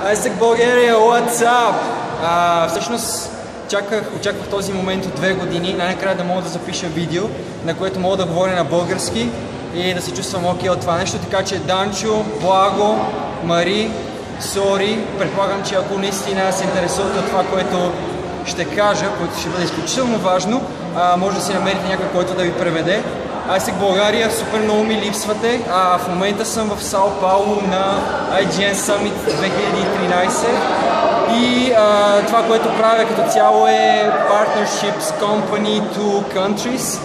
Айсек България, what's up? Всъщност очаквах този момент от 2 години, най-накрая да мога да запиша видео, на което мога да говоря на български и да се чувствам окей от това нещо, така че Данчо, Благо, Мари, Сори, предполагам, че ако наистина се интересувате от това, което ще кажа, което ще бъде изключително важно, може да си намерите някой, който да ви преведе. Айсек България, супер много ми липсвате. В момента съм в Сао Пауло на IGN Summit 2013 и това, което правя като цяло е Partnerships Company to Countries.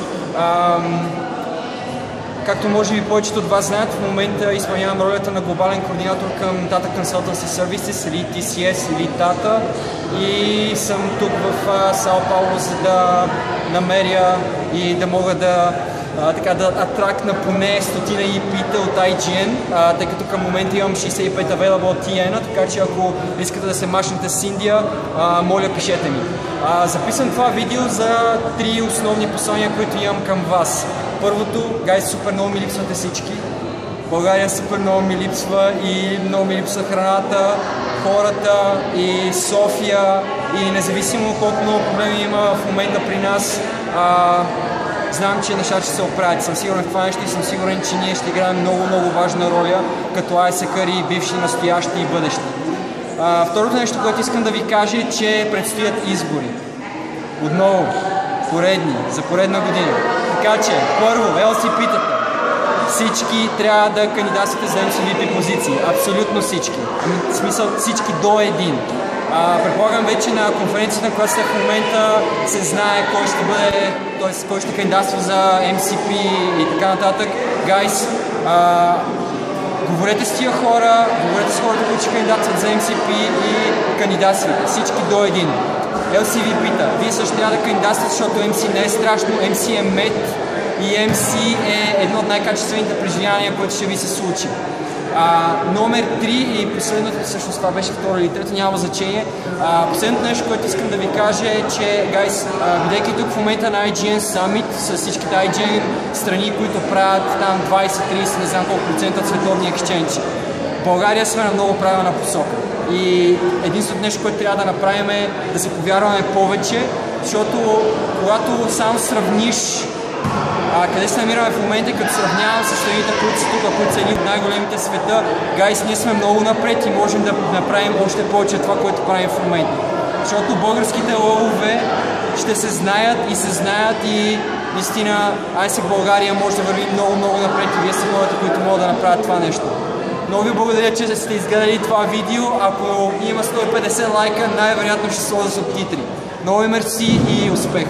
Както може би повечето от вас знаят, в момента изпълнявам ролята на глобален координатор към Tata Consultancy Services или TCS или Tata и съм тук в Сао Пауло, за да намеря и да мога да атрактна поне 100 EP-та от IGN, тъй като към момента имам 65 available от TN, така че ако искате да се мачнете с Индия, моля пишете ми. Записвам това видео за 3 основни послания, които имам към вас. Първото, гайс, супер много ми липсвате всички. България супер много ми липсва и много ми липсва храната, хората и София и независимо колко много проблеми има в момента при нас, знам, че нещата ще се оправят. Съм сигурен в това нещо и съм сигурен, че ние ще играем много важна роля като айсекъри, бивши, настоящи и бъдещи. Второто нещо, което искам да ви кажа е, че предстоят избори. Отново, поредни, за поредна година. Така че, първо, LCP-тата. Всички трябва да кандидатствате за MVP позиции. Абсолютно всички. В смисъл всички до един. Предполагам вече на конференцията, на която сте в момента, се знае кой ще бъде, т.е. кой ще кандидатства за MCP и така нататък. Гайс, говорете с тия хора, говорете с хората, които ще кандидатстват за MCP и кандидатствате. Всички до един. LCVP-та. Вие също трябва да кандидатствате, защото MC не е страшно, MC е мед и MC е едно от най-качествените преживявания, което ще ви се случи. Номер 3 и последното, всъщност това беше второ или трето, няма значение. Последното нещо, което искам да ви кажа е, че, гайс, бидейки тук в момента на IGN Summit с всичките IGN страни, които правят там 20-30, не знам колко процента от световния екшенч. В България сме на много правилна посока. И единственото нещо, което трябва да направим е да се повярваме повече, защото когато само сравниш къде се намираме в момента, като сравнявам с страните, които са тук, които са едни от най-големите в света, гайс, ние сме много напред и можем да направим още повече това, което правим в момента. Защото българските лъвове ще се знаят и наистина Айсек България може да върви много напред и вие сте хората, които могат да направят това нещо. Много ви благодаря, че сте изгледали това видео. Ако има 150 лайка, най-вероятно ще сложа субтитри. Много мерси и успех!